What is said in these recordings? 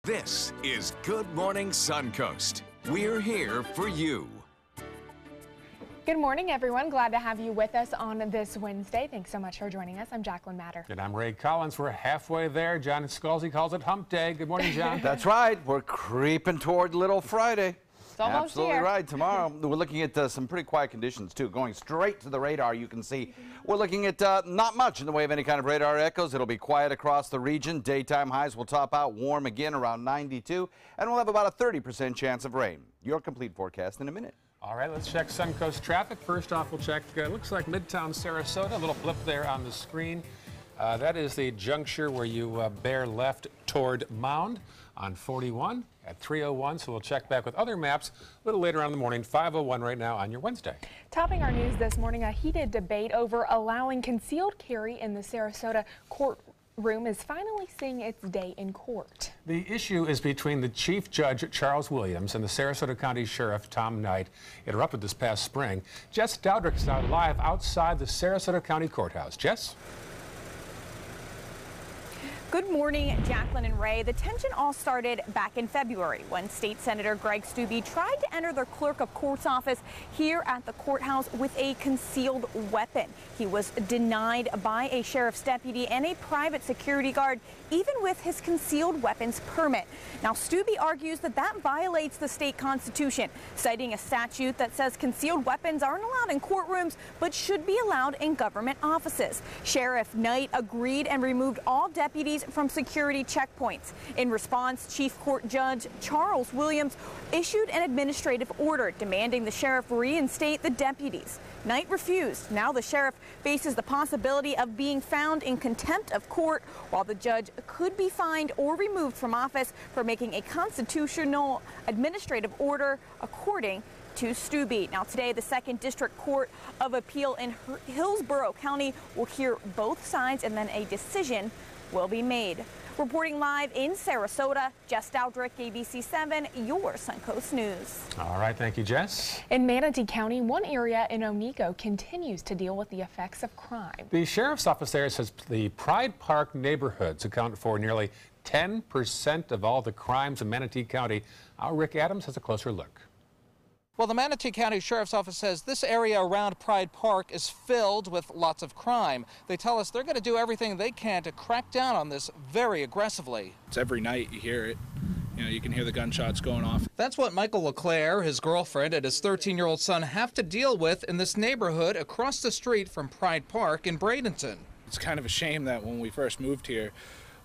This is Good Morning Suncoast. We're here for you. Good morning, everyone. Glad to have you with us on this Wednesday. Thanks so much for joining us. I'm Jacqueline Matter. And I'm Ray Collins. We're halfway there. John Scalzi calls it Hump Day. Good morning, John. That's right. We're creeping toward Little Friday. It's almost Absolutely here. right. Tomorrow, we're looking at some pretty quiet conditions, too. Going straight to the radar, you can see we're looking at not much in the way of any kind of radar echoes. It'll be quiet across the region. Daytime highs will top out warm again around 92, and we'll have about a 30% chance of rain. Your complete forecast in a minute. All right, let's check Suncoast traffic. First off, we'll check, looks like Midtown Sarasota, a little blip there on the screen. That is the juncture where you bear left toward Mound on 41 at 3:01. So we'll check back with other maps a little later on in the morning, 5:01 right now on your Wednesday. Topping our news this morning, a heated debate over allowing concealed carry in the Sarasota courtroom is finally seeing its day in court. The issue is between the Chief Judge, Charles Williams, and the Sarasota County Sheriff, Tom Knight. It erupted this past spring. Jess Dowdrick is now live outside the Sarasota County Courthouse. Jess? Good morning, Jacqueline and Ray. The tension all started back in February when State Senator Greg Steube tried to enter the clerk of court's office here at the courthouse with a concealed weapon. He was denied by a sheriff's deputy and a private security guard, even with his concealed weapons permit. Now, Steube argues that that violates the state constitution, citing a statute that says concealed weapons aren't allowed in courtrooms but should be allowed in government offices. Sheriff Knight agreed and removed all deputies from security checkpoints. In response, Chief Court Judge Charles Williams issued an administrative order demanding the sheriff reinstate the deputies. Knight refused. Now the sheriff faces the possibility of being found in contempt of court, while the judge could be fined or removed from office for making a constitutional administrative order, according to Steube. Now today, the 2nd District Court of Appeal in Hillsborough County will hear both sides, and then a decision will be made. Reporting live in Sarasota, Jess Dowdrick, ABC 7, your Suncoast News. All right, thank you, Jess. In Manatee County, one area in Oneiko continues to deal with the effects of crime. The sheriff's office there says the Pride Park neighborhoods account for nearly 10% of all the crimes in Manatee County. Our Rick Adams has a closer look. Well, the Manatee County Sheriff's Office says this area around Pride Park is filled with lots of crime. They tell us they're going to do everything they can to crack down on this very aggressively. It's every night you hear it. You know, you can hear the gunshots going off. That's what Michael LeClaire, his girlfriend, and his 13-year-old son have to deal with in this neighborhood across the street from Pride Park in Bradenton. It's kind of a shame that when we first moved here,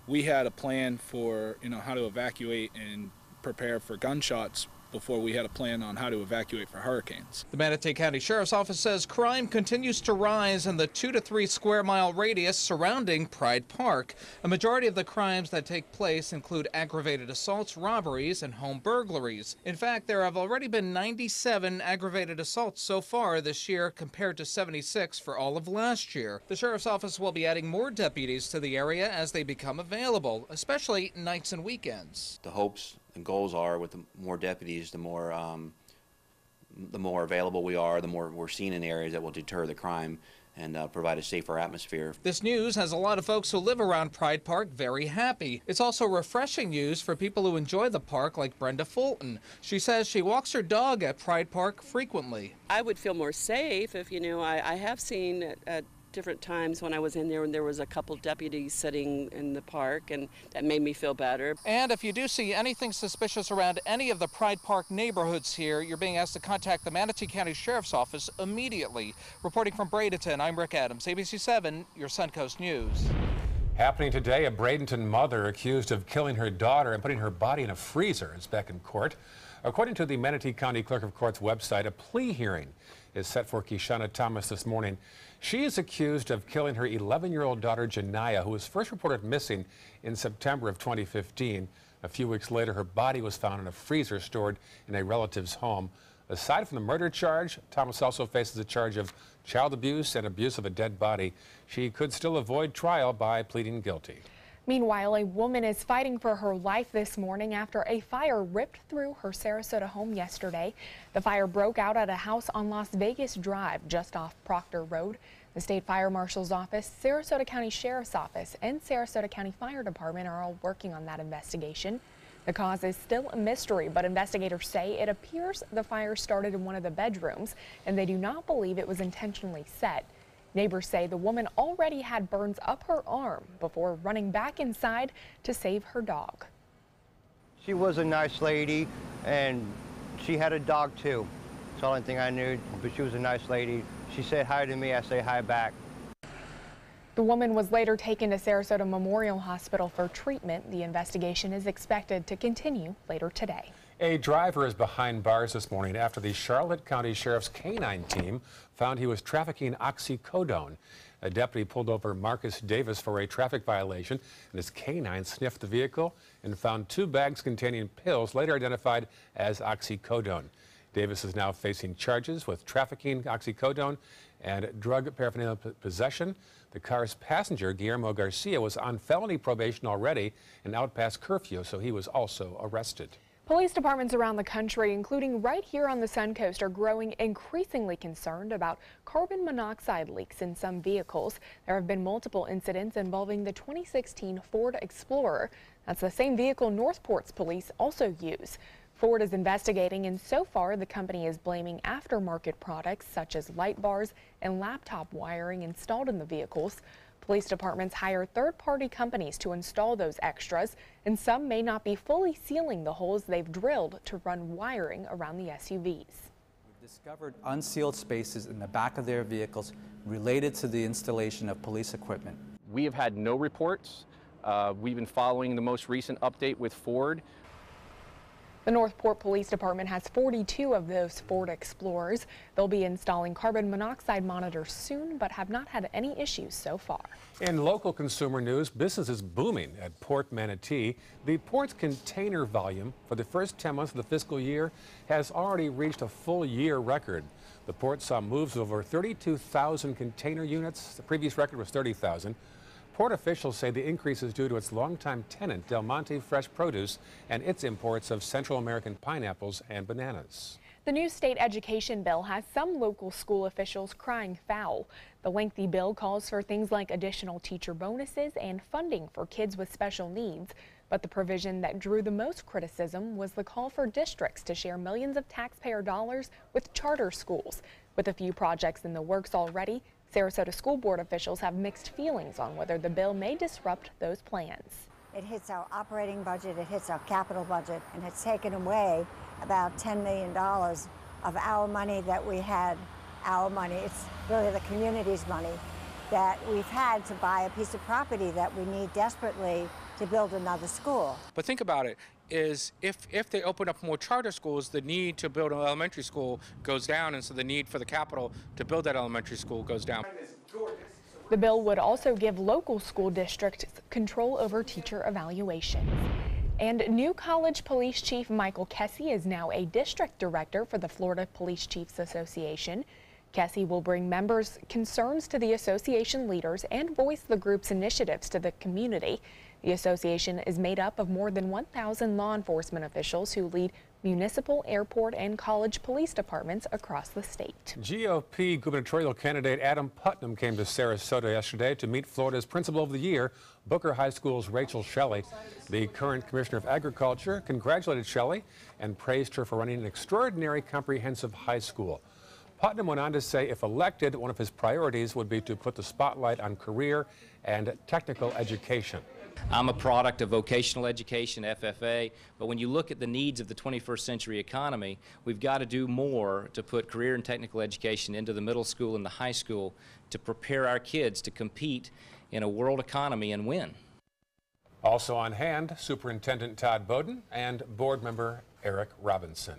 we had a plan for, how to evacuate and prepare for gunshots before we had a plan on how to evacuate for hurricanes. The Manatee County Sheriff's Office says crime continues to rise in the 2 to 3 square mile radius surrounding Pride Park. A majority of the crimes that take place include aggravated assaults, robberies, and home burglaries. In fact, there have already been 97 aggravated assaults so far this year compared to 76 for all of last year. The Sheriff's Office will be adding more deputies to the area as they become available, especially nights and weekends. The hopes and goals are with the more deputies, the more available we are, the more we're seen in areas that will deter the crime and provide a safer atmosphere. This news has a lot of folks who live around Pride Park very happy. It's also refreshing news for people who enjoy the park, like Brenda Fulton. She says she walks her dog at Pride Park frequently. I would feel more safe if, I have seen at different times when I was in there and there was a couple deputies sitting in the park, and that made me feel better. And if you do see anything suspicious around any of the Pride Park neighborhoods here, you're being asked to contact the Manatee County Sheriff's Office immediately. Reporting from Bradenton, I'm Rick Adams, ABC 7, your Suncoast News. Happening today, a Bradenton mother accused of killing her daughter and putting her body in a freezer is back in court. According to the Manatee County Clerk of Court's website, a plea hearing is set for Keshana Thomas this morning. She is accused of killing her 11-year-old daughter, Janiyah, who was first reported missing in September of 2015. A few weeks later, her body was found in a freezer stored in a relative's home. Aside from the murder charge, Thomas also faces a charge of child abuse and abuse of a dead body. She could still avoid trial by pleading guilty. Meanwhile, a woman is fighting for her life this morning after a fire ripped through her Sarasota home yesterday. The fire broke out at a house on Las Vegas Drive, just off Proctor Road. The State Fire Marshal's Office, Sarasota County Sheriff's Office, and Sarasota County Fire Department are all working on that investigation. The cause is still a mystery, but investigators say it appears the fire started in one of the bedrooms, and they do not believe it was intentionally set. Neighbors say the woman already had burns up her arm before running back inside to save her dog. She was a nice lady, and she had a dog too. It's the only thing I knew, but she was a nice lady. She said hi to me, I say hi back. The woman was later taken to Sarasota Memorial Hospital for treatment. The investigation is expected to continue later today. A driver is behind bars this morning after the Charlotte County Sheriff's Canine team found he was trafficking oxycodone. A deputy pulled over Marcus Davis for a traffic violation, and his canine sniffed the vehicle and found 2 bags containing pills later identified as oxycodone. Davis is now facing charges with trafficking oxycodone and drug paraphernalia possession. The car's passenger, Guillermo Garcia, was on felony probation already and out past curfew, so he was also arrested. Police departments around the country, including right here on the Suncoast, are growing increasingly concerned about carbon monoxide leaks in some vehicles. There have been multiple incidents involving the 2016 Ford Explorer. That's the same vehicle Northport's police also use. Ford is investigating, and so far the company is blaming aftermarket products such as light bars and laptop wiring installed in the vehicles. Police departments hire third-party companies to install those extras, and some may not be fully sealing the holes they've drilled to run wiring around the SUVs. We've discovered unsealed spaces in the back of their vehicles related to the installation of police equipment. We have had no reports. We've been following the most recent update with Ford. The Northport Police Department has 42 of those Ford Explorers. They'll be installing carbon monoxide monitors soon, but have not had any issues so far. In local consumer news, business is booming at Port Manatee. The port's container volume for the first 10 months of the fiscal year has already reached a full year record. The port saw moves of over 32,000 container units. The previous record was 30,000. Port officials say the increase is due to its longtime tenant, Del Monte Fresh Produce, and its imports of Central American pineapples and bananas. The new state education bill has some local school officials crying foul. The lengthy bill calls for things like additional teacher bonuses and funding for kids with special needs. But the provision that drew the most criticism was the call for districts to share millions of taxpayer dollars with charter schools. With a few projects in the works already, Sarasota School Board officials have mixed feelings on whether the bill may disrupt those plans. It hits our operating budget, it hits our capital budget, and it's taken away about $10 million of our money that we had, our money. It's really the community's money that we've had to buy a piece of property that we need desperately to build another school. But think about it, is if they open up more charter schools, the need to build an elementary school goes down, and so the need for the capital to build that elementary school goes down. The bill would also give local school districts control over teacher evaluations. And new College Police Chief Michael Kessie is now a district director for the Florida Police Chiefs Association. Kessie will bring members' concerns to the association leaders and voice the group's initiatives to the community. The association is made up of more than 1,000 law enforcement officials who lead municipal, airport, and college police departments across the state. GOP gubernatorial candidate Adam Putnam came to Sarasota yesterday to meet Florida's Principal of the Year, Booker High School's Rachel Shelley. The current Commissioner of Agriculture congratulated Shelley and praised her for running an extraordinary comprehensive high school. Putnam went on to say if elected, one of his priorities would be to put the spotlight on career and technical education. I'm a product of vocational education, FFA, but when you look at the needs of the 21st century economy, we've got to do more to put career and technical education into the middle school and the high school to prepare our kids to compete in a world economy and win. Also on hand, Superintendent Todd Bowden and Board Member Eric Robinson.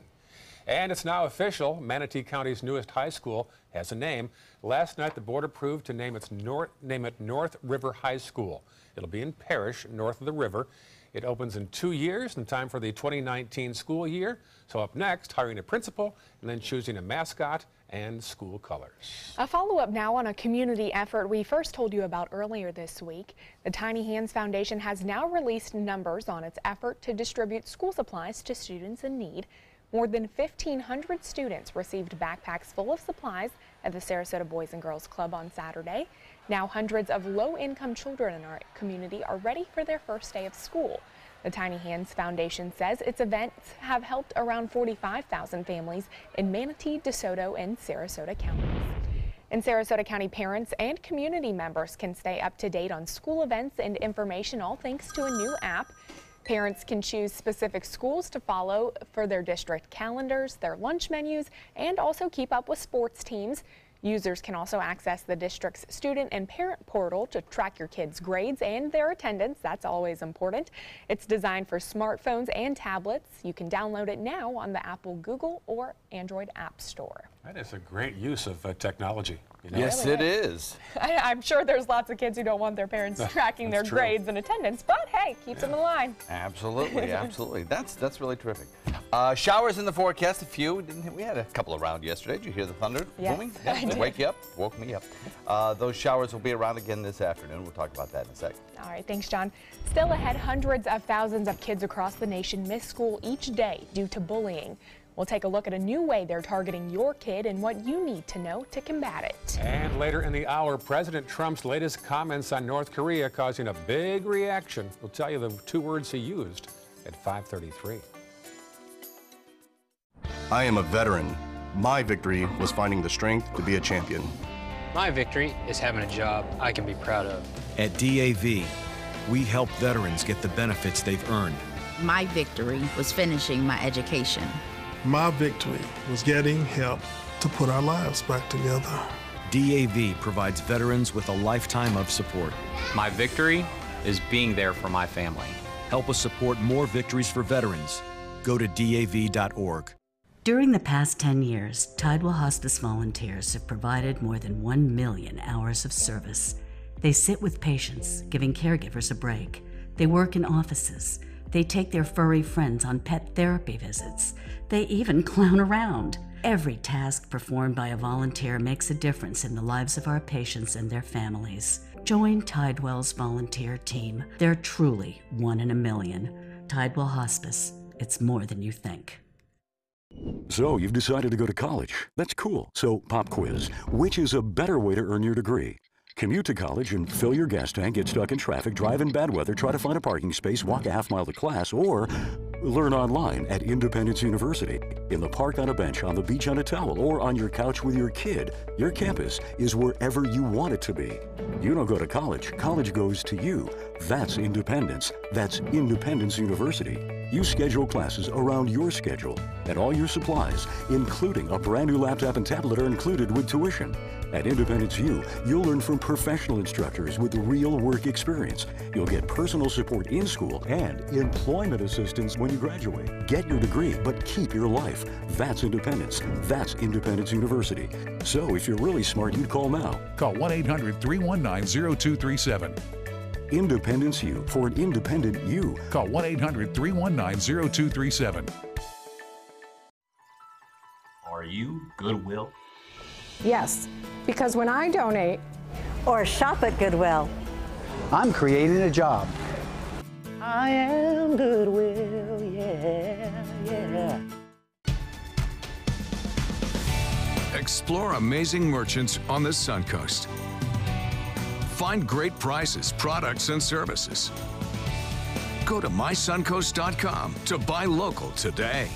And it's now official, Manatee County's newest high school has a name. Last night, the board approved to name it North River High School. It'll be in Parrish, north of the river. It opens in 2 years in time for the 2019 school year. So up next, hiring a principal and then choosing a mascot and school colors. A follow-up now on a community effort we first told you about earlier this week. The Tiny Hands Foundation has now released numbers on its effort to distribute school supplies to students in need. More than 1,500 students received backpacks full of supplies at the Sarasota Boys and Girls Club on Saturday. Now hundreds of low-income children in our community are ready for their first day of school. The Tiny Hands Foundation says its events have helped around 45,000 families in Manatee, DeSoto, and Sarasota counties. In Sarasota County, parents and community members can stay up to date on school events and information, all thanks to a new app. Parents can choose specific schools to follow for their district calendars, their lunch menus, and also keep up with sports teams. Users can also access the district's student and parent portal to track your kids' grades and their attendance. That's always important. It's designed for smartphones and tablets. You can download it now on the Apple, Google, or Android App Store. That is a great use of technology. You know? Yes, it is. I'm sure there's lots of kids who don't want their parents tracking their grades and attendance, but hey, keeps them in line. Absolutely, absolutely. That's really terrific. Showers in the forecast, a few. We had a couple around yesterday. Did you hear the thunder booming? I did. Wake you up? Woke me up. Those showers will be around again this afternoon. We'll talk about that in a second. All right, thanks, John. Still ahead, hundreds of thousands of kids across the nation miss school each day due to bullying. We'll take a look at a new way they're targeting your kid and what you need to know to combat it. And later in the hour, President Trump's latest comments on North Korea causing a big reaction. We'll tell you the 2 words he used at 5:33. I am a veteran. My victory was finding the strength to be a champion. My victory is having a job I can be proud of. At DAV, we help veterans get the benefits they've earned. My victory was finishing my education. My victory was getting help to put our lives back together. DAV provides veterans with a lifetime of support. My victory is being there for my family. Help us support more victories for veterans. Go to DAV.org. During the past 10 years, Tidewell Hospice volunteers have provided more than 1 million hours of service. They sit with patients, giving caregivers a break. They work in offices. They take their furry friends on pet therapy visits. They even clown around. Every task performed by a volunteer makes a difference in the lives of our patients and their families. Join Tidewell's volunteer team. They're truly 1 in a million. Tidewell Hospice. It's more than you think. So you've decided to go to college. That's cool. So pop quiz. Which is a better way to earn your degree? Commute to college and fill your gas tank, get stuck in traffic, drive in bad weather, try to find a parking space, walk a half-mile to class, or learn online at Independence University. In the park on a bench, on the beach on a towel, or on your couch with your kid, your campus is wherever you want it to be. You don't go to college. College goes to you. That's independence. That's Independence University. You schedule classes around your schedule, and all your supplies, including a brand new laptop and tablet, are included with tuition. At Independence U, you'll learn from professional instructors with real work experience. You'll get personal support in school and employment assistance when you graduate. Get your degree, but keep your life. That's independence. That's Independence University. So if you're really smart, you'd call now. Call 1-800-319-0237. Independence U, for an independent you. Call 1-800-319-0237. Are you Goodwill? Yes, because when I donate or shop at Goodwill, I'm creating a job. I am Goodwill, yeah, yeah. Explore amazing merchants on the Suncoast. Find great prices, products, and services. Go to mysuncoast.com to buy local today.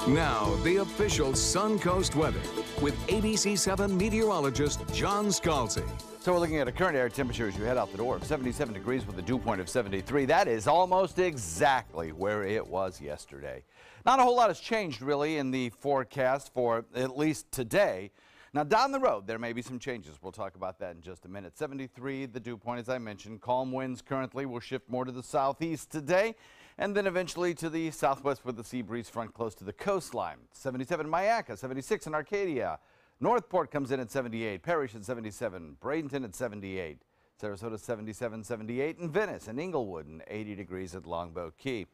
Now, the official Suncoast weather with ABC7 meteorologist John Scalzi. So we're looking at a current air temperature as you head out the door of 77 degrees with a dew point of 73. That is almost exactly where it was yesterday. Not a whole lot has changed really in the forecast for at least today. Now down the road there may be some changes. We'll talk about that in just a minute. 73, the dew point as I mentioned. Calm winds currently will shift more to the southeast today, and then eventually to the southwest with the sea breeze front close to the coastline. 77 in Myakka, 76 in Arcadia. Northport comes in at 78, Parrish at 77, Bradenton at 78, Sarasota 77, 78 in Venice and Inglewood, and 80 degrees at Longboat Key.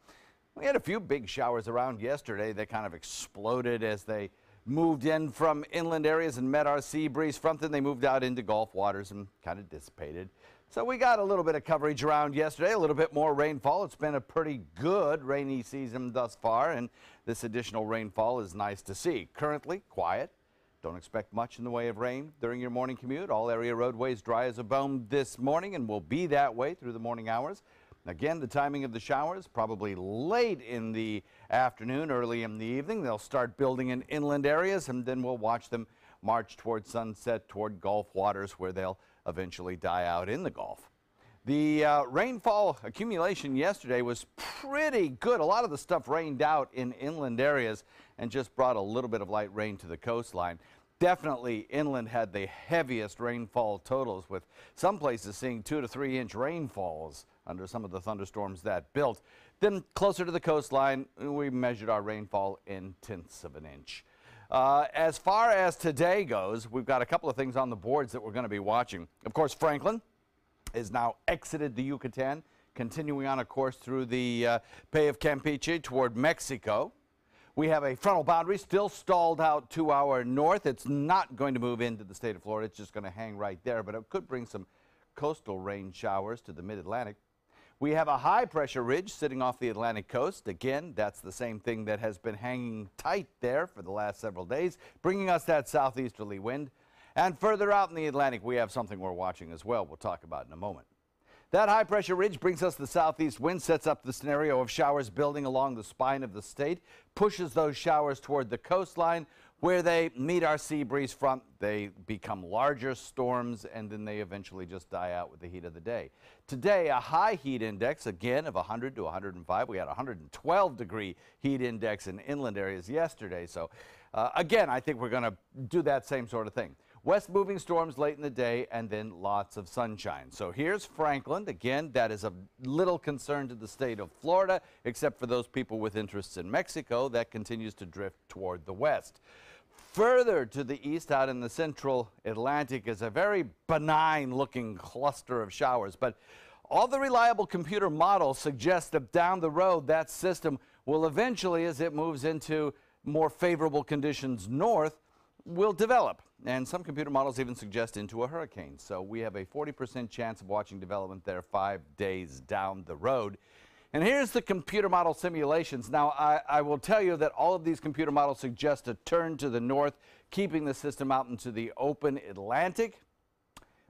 We had a few big showers around yesterday that kind of exploded as they moved in from inland areas and met our sea breeze front. Then they moved out into Gulf waters and kind of dissipated. So we got a little bit of coverage around yesterday, a little bit more rainfall. It's been a pretty good rainy season thus far, and this additional rainfall is nice to see. Currently quiet. Don't expect much in the way of rain during your morning commute. All area roadways dry as a bone this morning and will be that way through the morning hours. Again, the timing of the showers probably late in the afternoon, early in the evening. They'll start building in inland areas, and then we'll watch them march toward sunset, toward Gulf waters, where they'll eventually die out in the Gulf. The rainfall accumulation yesterday was pretty good. A lot of the stuff rained out in inland areas and just brought a little bit of light rain to the coastline. Definitely inland had the heaviest rainfall totals, with some places seeing 2 to 3 inch rainfalls under some of the thunderstorms that built. Then closer to the coastline, we measured our rainfall in 1/10 of an inch. As far as today goes, we've got a couple of things on the boards that we're going to be watching. Of course, Franklin has now exited the Yucatan, continuing on a course through the Bay of Campeche toward Mexico. We have a frontal boundary still stalled out to our north. It's not going to move into the state of Florida. It's just going to hang right there, but it could bring some coastal rain showers to the mid-Atlantic. We have a high-pressure ridge sitting off the Atlantic coast. Again, that's the same thing that has been hanging tight there for the last several days, bringing us that southeasterly wind. And further out in the Atlantic, we have something we're watching as well. We'll talk about in a moment. That high-pressure ridge brings us the southeast wind, sets up the scenario of showers building along the spine of the state, pushes those showers toward the coastline, where they meet our sea breeze front. They become larger storms, and then they eventually just die out with the heat of the day. Today, a high heat index, again, of 100 to 105. We had a 112-degree heat index in inland areas yesterday. So, again, I think we're going to do that same sort of thing. West-moving storms late in the day, and then lots of sunshine. So here's Franklin. Again, that is of little concern to the state of Florida, except for those people with interests in Mexico. That continues to drift toward the west. Further to the east, out in the central Atlantic, is a very benign-looking cluster of showers. But all the reliable computer models suggest that down the road, that system will eventually, as it moves into more favorable conditions north, will develop. And some computer models even suggest into a hurricane. So we have a 40% chance of watching development there 5 days down the road. And here's the computer model simulations. Now, I will tell you that all of these computer models suggest a turn to the north, keeping the system out into the open Atlantic.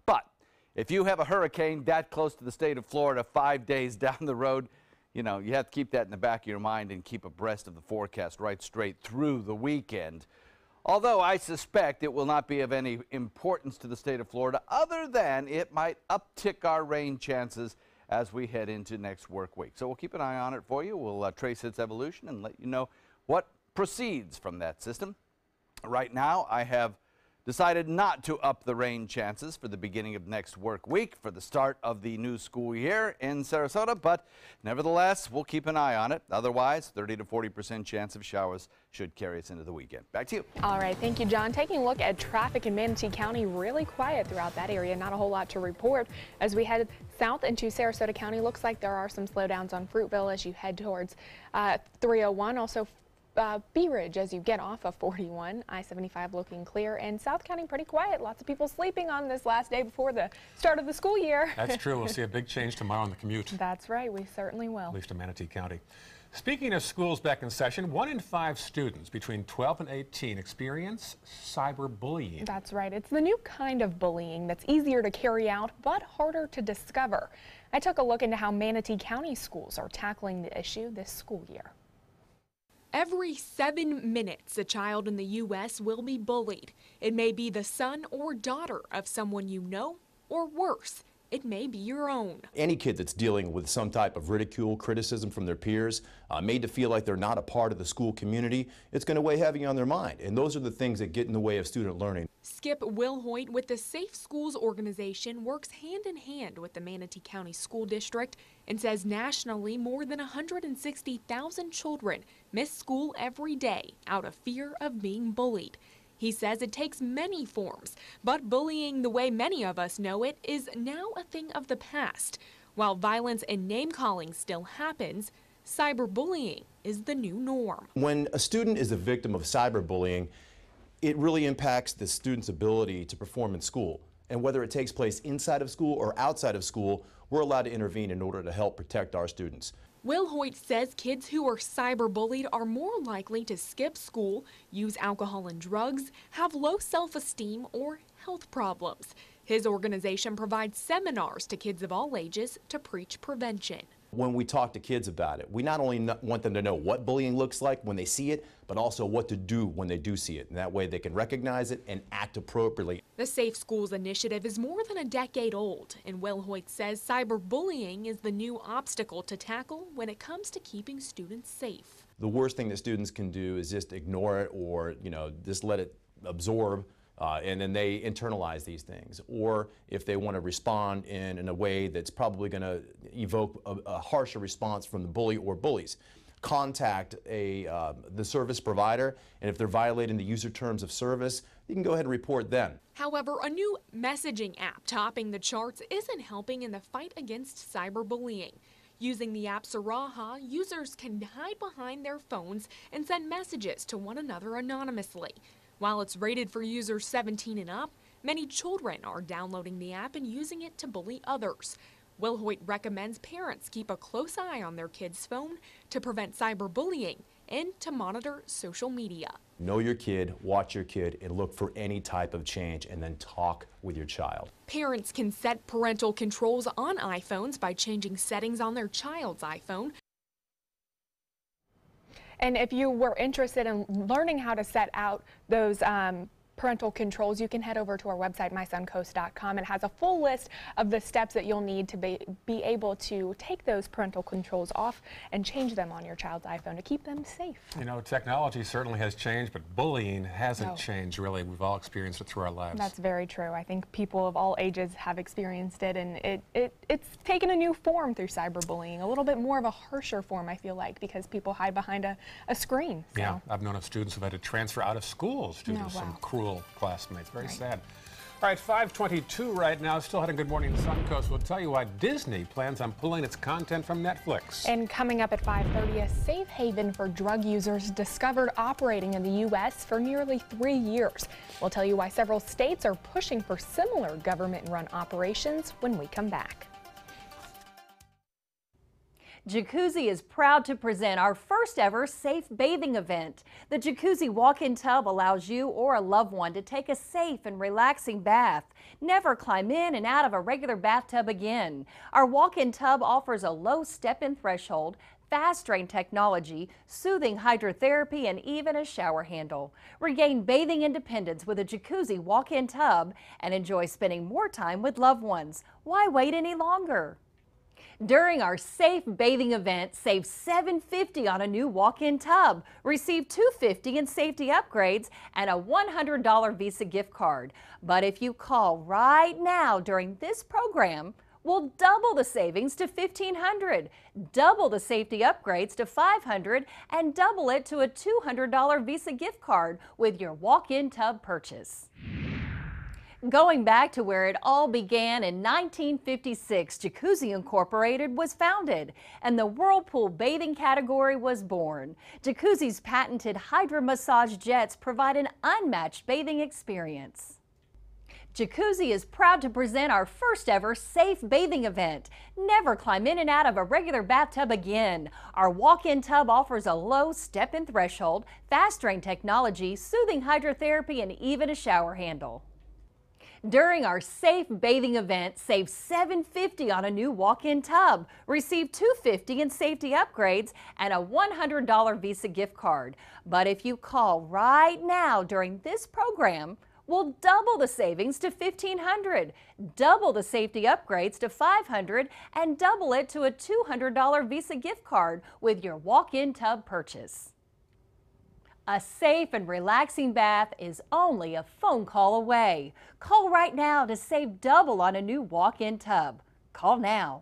But if you have a hurricane that close to the state of Florida 5 days down the road, you know, you have to keep that in the back of your mind and keep abreast of the forecast right straight through the weekend. Although I suspect it will not be of any importance to the state of Florida, other than it might uptick our rain chances as we head into next work week. So we'll keep an eye on it for you. We'll trace its evolution and let you know what proceeds from that system. Right now, I have decided not to up the rain chances for the beginning of next work week for the start of the new school year in Sarasota, but nevertheless, we'll keep an eye on it. Otherwise, 30 to 40% chance of showers should carry us into the weekend. Back to you. All right, thank you, John. Taking a look at traffic in Manatee County, really quiet throughout that area. Not a whole lot to report. As we head south into Sarasota County, looks like there are some slowdowns on Fruitville as you head towards 301. Also, Bee Ridge as you get off of 41, I-75 looking clear, and South County pretty quiet. Lots of people sleeping on this last day before the start of the school year. That's true. We'll see a big change tomorrow on the commute. That's right. We certainly will. At least in Manatee County. Speaking of schools back in session, 1 in 5 students between 12 and 18 experience cyberbullying. That's right. It's the new kind of bullying that's easier to carry out but harder to discover. I took a look into how Manatee County schools are tackling the issue this school year. Every 7 minutes, a child in the U.S. will be bullied. It may be the son or daughter of someone you know, or worse, it may be your own. Any kid that's dealing with some type of ridicule, criticism from their peers, made to feel like they're not a part of the school community, it's going to weigh heavy on their mind. And those are the things that get in the way of student learning. Skip Wilhoit with the Safe Schools organization works hand in hand with the Manatee County School District and says nationally more than 160,000 children miss school every day out of fear of being bullied. He says it takes many forms, but bullying the way many of us know it is now a thing of the past. While violence and name-calling still happens, cyberbullying is the new norm. When a student is a victim of cyberbullying, it really impacts the student's ability to perform in school. And whether it takes place inside of school or outside of school, we're allowed to intervene in order to help protect our students. Will Hoyt says kids who are cyberbullied are more likely to skip school, use alcohol and drugs, have low self-esteem, or health problems. His organization provides seminars to kids of all ages to preach prevention. When we talk to kids about it, we not only want them to know what bullying looks like when they see it, but also what to do when they do see it. And that way they can recognize it and act appropriately. The Safe Schools initiative is more than a decade old, and Will Hoyt says cyberbullying is the new obstacle to tackle when it comes to keeping students safe. The worst thing that students can do is just ignore it or, just let it absorb. And then they internalize these things. Or if they want to respond in a way that's probably going to evoke a harsher response from the bully or bullies, contact the service provider, and if they're violating the user terms of service, you can go ahead and report them. However, a new messaging app topping the charts isn't helping in the fight against cyberbullying. Using the app Saraha, users can hide behind their phones and send messages to one another anonymously. While it's rated for users 17 and up, many children are downloading the app and using it to bully others. Will Hoyt recommends parents keep a close eye on their kids' phone to prevent cyberbullying and to monitor social media. Know your kid, watch your kid, and look for any type of change, and then talk with your child. Parents can set parental controls on iPhones by changing settings on their child's iPhone. And if you were interested in learning how to set out those parental controls, you can head over to our website, mysuncoast.com. It has a full list of the steps that you'll need to be able to take those parental controls off and change them on your child's iPhone to keep them safe. You know, technology certainly has changed, but bullying hasn't changed, really. We've all experienced it through our lives. That's very true. I think people of all ages have experienced it, and it's taken a new form through cyberbullying, a little bit more of a harsher form, I feel like, because people hide behind a screen. So. Yeah, I've known of students who've had to transfer out of schools due to some cruel classmates. Very sad. All right, 5:22 right now. Still had a Good Morning Suncoast. We'll tell you why Disney plans on pulling its content from Netflix. And coming up at 5:30, a safe haven for drug users discovered operating in the U.S. for nearly 3 years. We'll tell you why several states are pushing for similar government-run operations when we come back. Jacuzzi is proud to present our first ever safe bathing event. The Jacuzzi walk-in tub allows you or a loved one to take a safe and relaxing bath. Never climb in and out of a regular bathtub again. Our walk-in tub offers a low step-in threshold, fast drain technology, soothing hydrotherapy, and even a shower handle. Regain bathing independence with a Jacuzzi walk-in tub and enjoy spending more time with loved ones. Why wait any longer? During our safe bathing event, save $750 on a new walk-in tub. Receive $250 in safety upgrades and a $100 Visa gift card. But if you call right now during this program, we'll double the savings to $1,500, double the safety upgrades to $500, and double it to a $200 Visa gift card with your walk-in tub purchase. Going back to where it all began in 1956, Jacuzzi Incorporated was founded and the whirlpool bathing category was born. Jacuzzi's patented Hydra massage jets provide an unmatched bathing experience. Jacuzzi is proud to present our first ever safe bathing event. Never climb in and out of a regular bathtub again. Our walk-in tub offers a low step-in threshold, fast drain technology, soothing hydrotherapy, and even a shower handle. During our safe bathing event, save $750 on a new walk-in tub. Receive $250 in safety upgrades and a $100 Visa gift card. But if you call right now during this program, we'll double the savings to $1,500, double the safety upgrades to $500, and double it to a $200 Visa gift card with your walk-in tub purchase. A safe and relaxing bath is only a phone call away. Call right now to save double on a new walk-in tub. Call now.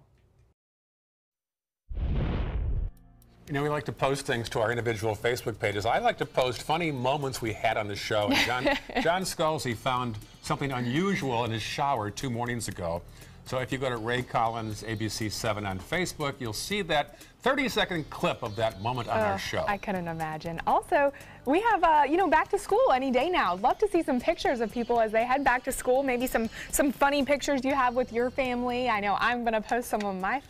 You know, we like to post things to our individual Facebook pages. I like to post funny moments we had on the show. And John Scalzi found something unusual in his shower 2 mornings ago. So if you go to Ray Collins ABC7 on Facebook, you'll see that 30-second clip of that moment on our show. I couldn't imagine. Also, we have, you know, back to school any day now. I'd love to see some pictures of people as they head back to school. Maybe some funny pictures you have with your family. I know I'm going to post some of my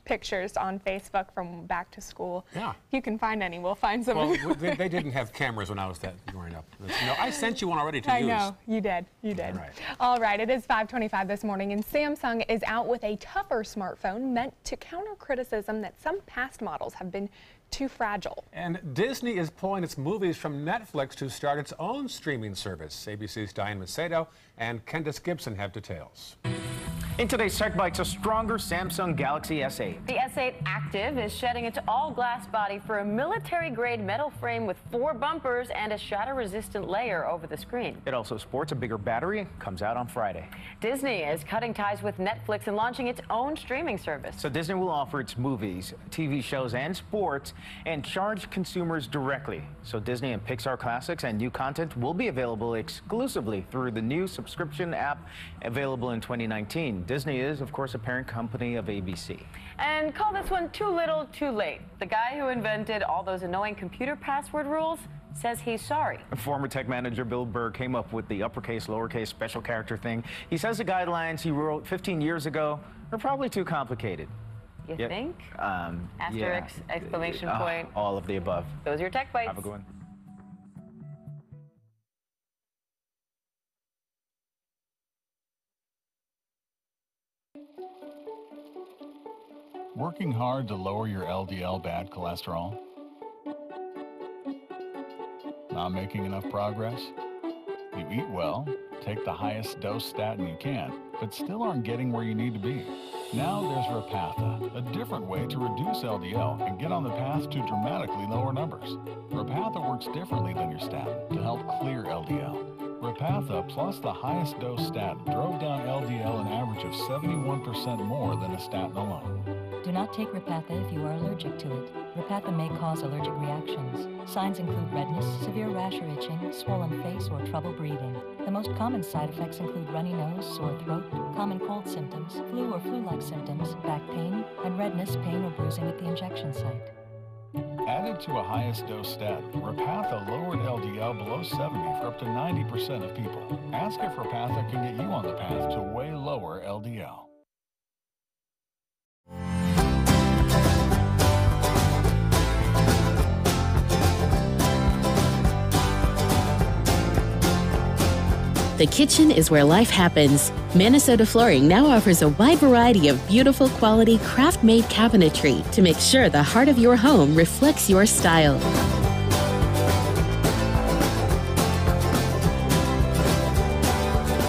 pictures on Facebook from back to school. Yeah. If you can find any, we'll find some. Well, they didn't have cameras when I was growing up. You know, I sent you one already to use. I know, you did. You did. All right, it is 5:25 this morning, and Samsung is out with a tougher smartphone meant to counter criticism that some past models have been too fragile. And Disney is pulling its movies from Netflix to start its own streaming service. ABC's Diane Macedo and Candace Gibson have details. In today's Tech Bites, a stronger Samsung Galaxy S8. The S8 Active is shedding its all-glass body for a military-grade metal frame with 4 bumpers and a shatter-resistant layer over the screen. It also sports a bigger battery, comes out on Friday. Disney is cutting ties with Netflix and launching its own streaming service. So Disney will offer its movies, TV shows, and sports and charge consumers directly. So Disney and Pixar classics and new content will be available exclusively through the new subscription app available in 2019. Disney is, of course, a parent company of ABC. And call this one too little, too late. The guy who invented all those annoying computer password rules says he's sorry. Former tech manager Bill Burr came up with the uppercase, lowercase, special character thing. He says the guidelines he wrote 15 years ago are probably too complicated. You think? Asterisk, Yeah. exclamation point. All of the above. Those are your Tech Bites. Have a good one. Working hard to lower your LDL bad cholesterol? Not making enough progress? You eat well, take the highest dose statin you can, but still aren't getting where you need to be. Now there's Repatha, a different way to reduce LDL and get on the path to dramatically lower numbers. Repatha works differently than your statin to help clear LDL. Repatha plus the highest dose statin drove down LDL an average of 71% more than a statin alone. Do not take Repatha if you are allergic to it. Repatha may cause allergic reactions. Signs include redness, severe rash or itching, swollen face, or trouble breathing. The most common side effects include runny nose, sore throat, common cold symptoms, flu or flu-like symptoms, back pain, and redness, pain, or bruising at the injection site. Added to a highest dose statin, Repatha lowered LDL below 70 for up to 90% of people. Ask if Repatha can get you on the path to way lower LDL. The kitchen is where life happens. Minnesota Flooring now offers a wide variety of beautiful quality craft-made cabinetry to make sure the heart of your home reflects your style.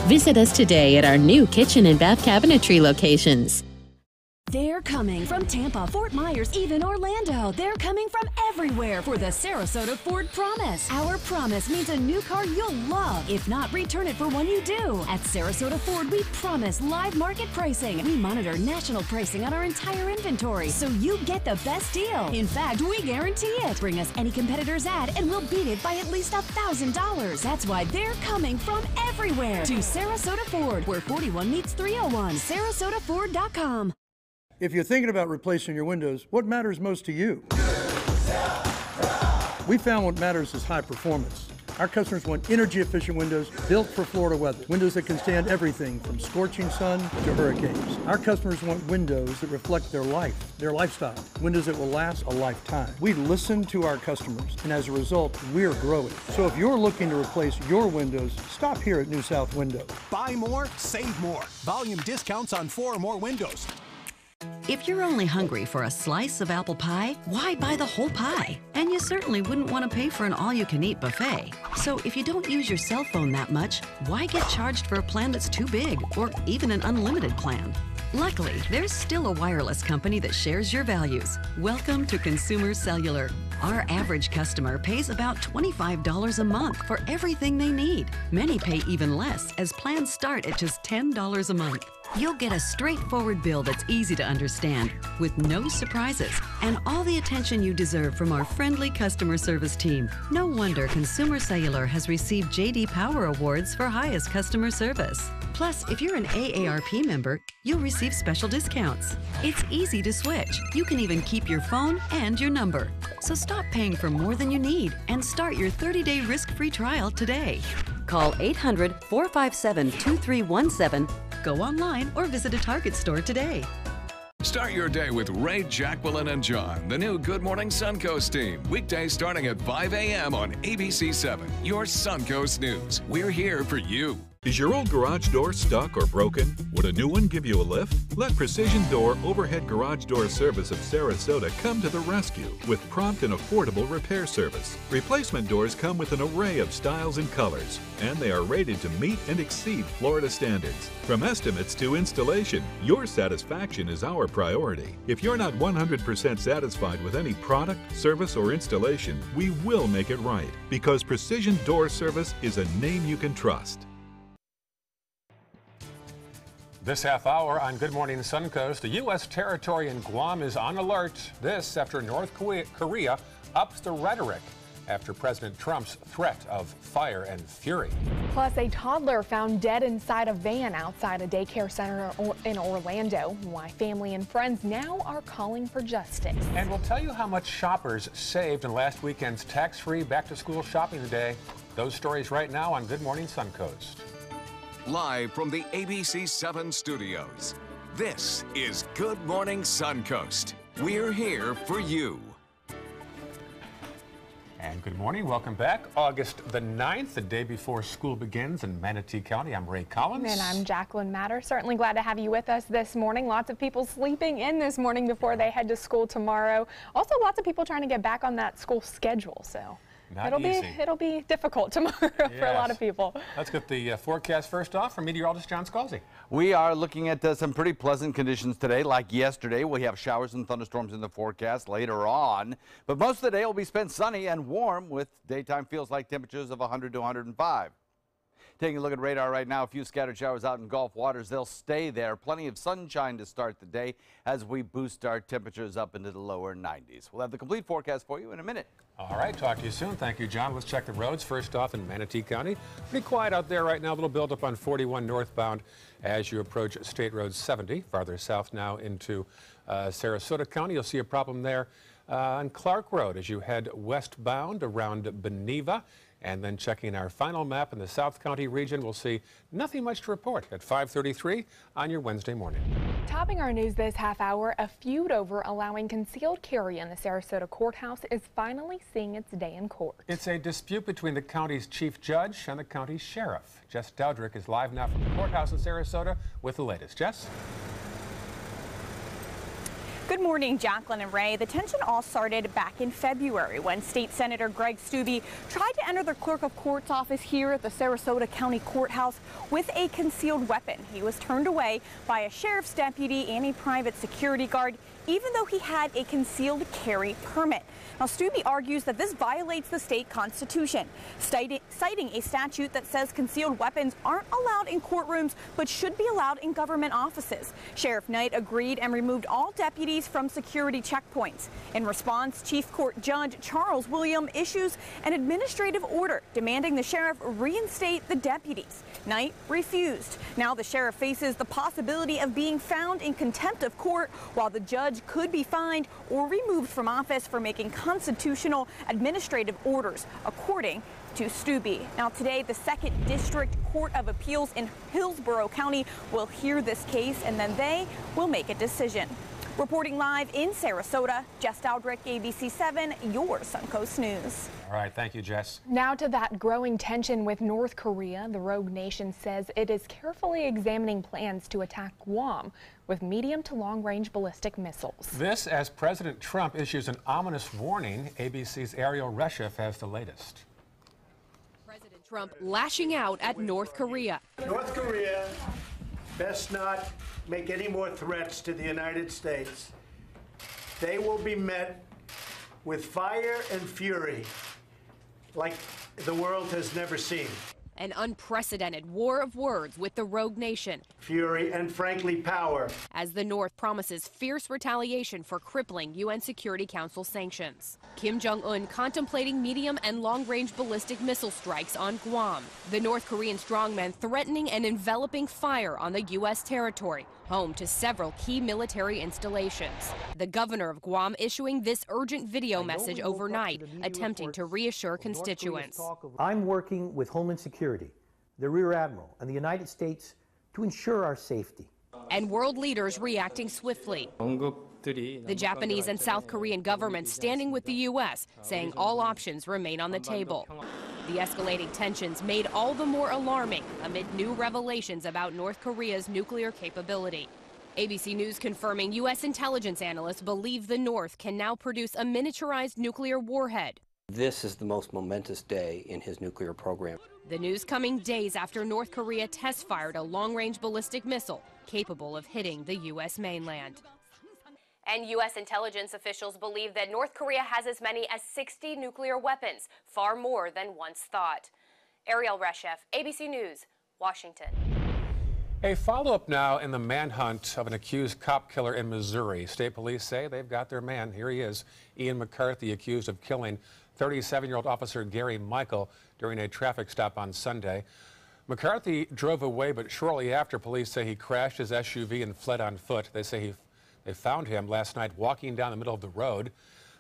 Visit us today at our new kitchen and bath cabinetry locations. They're coming from Tampa, Fort Myers, even Orlando. They're coming from everywhere for the Sarasota Ford Promise. Our promise means a new car you'll love. If not, return it for one you do. At Sarasota Ford, we promise live market pricing. We monitor national pricing on our entire inventory, so you get the best deal. In fact, we guarantee it. Bring us any competitor's ad, and we'll beat it by at least $1,000. That's why they're coming from everywhere to Sarasota Ford, where 41 meets 301. SarasotaFord.com. If you're thinking about replacing your windows, what matters most to you? We found what matters is high performance. Our customers want energy-efficient windows built for Florida weather. Windows that can stand everything from scorching sun to hurricanes. Our customers want windows that reflect their life, their lifestyle. Windows that will last a lifetime. We listen to our customers, and as a result, we're growing. So if you're looking to replace your windows, stop here at New South Window. Buy more, save more. Volume discounts on 4 or more windows. If you're only hungry for a slice of apple pie, why buy the whole pie? And you certainly wouldn't want to pay for an all-you-can-eat buffet. So if you don't use your cell phone that much, why get charged for a plan that's too big, or even an unlimited plan? Luckily, there's still a wireless company that shares your values. Welcome to Consumer Cellular. Our average customer pays about $25 a month for everything they need. Many pay even less, as plans start at just $10 a month. You'll get a straightforward bill that's easy to understand, with no surprises, and all the attention you deserve from our friendly customer service team. No wonder Consumer Cellular has received J.D. Power Awards for highest customer service. Plus, if you're an AARP member, you'll receive special discounts. It's easy to switch. You can even keep your phone and your number. So stop paying for more than you need and start your 30-day risk-free trial today. Call 800-457-2317, go online, or visit a Target store today. Start your day with Ray, Jacqueline, and John, the new Good Morning Suncoast team. Weekdays starting at 5 a.m. on ABC 7, your Suncoast News. We're here for you. Is your old garage door stuck or broken? Would a new one give you a lift? Let Precision Door Overhead Garage Door Service of Sarasota come to the rescue with prompt and affordable repair service. Replacement doors come with an array of styles and colors, and they are rated to meet and exceed Florida standards. From estimates to installation, your satisfaction is our priority. If you're not 100% satisfied with any product, service, or installation, we will make it right, because Precision Door Service is a name you can trust. This half hour on Good Morning Suncoast, the U.S. territory in Guam is on alert. This after North Korea ups the rhetoric after President Trump's threat of fire and fury. Plus, a toddler found dead inside a van outside a daycare center in Orlando. Why family and friends now are calling for justice. And we'll tell you how much shoppers saved in last weekend's tax-free back-to-school shopping day. Those stories right now on Good Morning Suncoast. Live from the ABC 7 studios, this is Good Morning Suncoast. We're here for you. And good morning, welcome back. August the 9th, the day before school begins in Manatee County. I'm Ray Collins. And I'm Jacqueline Matter. Certainly glad to have you with us this morning. Lots of people sleeping in this morning before they head to school tomorrow. Also, lots of people trying to get back on that school schedule, so. It'll be difficult tomorrow for a lot of people. Let's get the forecast first off from meteorologist John Scalzi. We are looking at some pretty pleasant conditions today. Like yesterday, we have showers and thunderstorms in the forecast later on. But most of the day will be spent sunny and warm with daytime feels like temperatures of 100 to 105. Taking a look at radar right now, a few scattered showers out in Gulf waters. They'll stay there. Plenty of sunshine to start the day as we boost our temperatures up into the lower 90s. We'll have the complete forecast for you in a minute. All right, talk to you soon. Thank you, John. Let's check the roads. First off in Manatee County. Pretty quiet out there right now. A little buildup on 41 northbound as you approach State Road 70. Farther south now into Sarasota County. You'll see a problem there on Clark Road as you head westbound around Beneva. And then checking our final map in the South County region, we'll see nothing much to report at 5:33 on your Wednesday morning. Topping our news this half hour, a feud over allowing concealed carry in the Sarasota courthouse is finally seeing its day in court. It's a dispute between the county's chief judge and the county's sheriff. Jess Dowdrick is live now from the courthouse in Sarasota with the latest. Jess? Good morning, Jacqueline and Ray. The tension all started back in February when State Senator Greg Stubbe tried to enter the clerk of court's office here at the Sarasota County Courthouse with a concealed weapon. He was turned away by a sheriff's deputy and a private security guard, even though he had a concealed carry permit. Now, Stubbe argues that this violates the state constitution, citing a statute that says concealed weapons aren't allowed in courtrooms but should be allowed in government offices. Sheriff Knight agreed and removed all deputies from security checkpoints. In response, Chief Court Judge Charles William issues an administrative order demanding the sheriff reinstate the deputies. Knight refused. Now the sheriff faces the possibility of being found in contempt of court, while the judge could be fined or removed from office for making constitutional administrative orders, according to Stubbe. Now today, the 2nd District Court of Appeals in Hillsborough County will hear this case, and then they will make a decision. Reporting live in Sarasota, Jess Dowdrick, ABC 7, your Suncoast News. All right, thank you, Jess. Now to that growing tension with North Korea. The rogue nation says it is carefully examining plans to attack Guam with medium to long-range ballistic missiles. This as President Trump issues an ominous warning. ABC's Ariel Reshef has the latest. President Trump lashing out at North Korea. North Korea best not make any more threats to the United States. They will be met with fire and fury like the world has never seen. An unprecedented war of words with the rogue nation. Fury and, frankly, power. As the North promises fierce retaliation for crippling UN Security Council sanctions. Kim Jong-un contemplating medium and long-range ballistic missile strikes on Guam. The North Korean strongman threatening and enveloping fire on the U.S. territory, home to several key military installations. The governor of Guam issuing this urgent video message overnight, attempting to reassure constituents. I'm working with Homeland Security, the Rear Admiral, and the United States to ensure our safety. And world leaders reacting swiftly. The Japanese and South Korean governments standing with the U.S., saying all options remain on the table. The escalating tensions made all the more alarming amid new revelations about North Korea's nuclear capability. ABC News confirming U.S. intelligence analysts believe the North can now produce a miniaturized nuclear warhead. This is the most momentous day in his nuclear program. The news coming days after North Korea test-fired a long-range ballistic missile capable of hitting the U.S. mainland. And U.S. intelligence officials believe that North Korea has as many as 60 nuclear weapons, far more than once thought. Ariel Reshef, ABC News, Washington. A follow-up now in the manhunt of an accused cop killer in Missouri. State police say they've got their man. Here he is, Ian McCarthy, accused of killing 37-year-old officer Gary Michael during a traffic stop on Sunday. McCarthy drove away, but shortly after, police say he crashed his SUV and fled on foot. They say they found him last night walking down the middle of the road.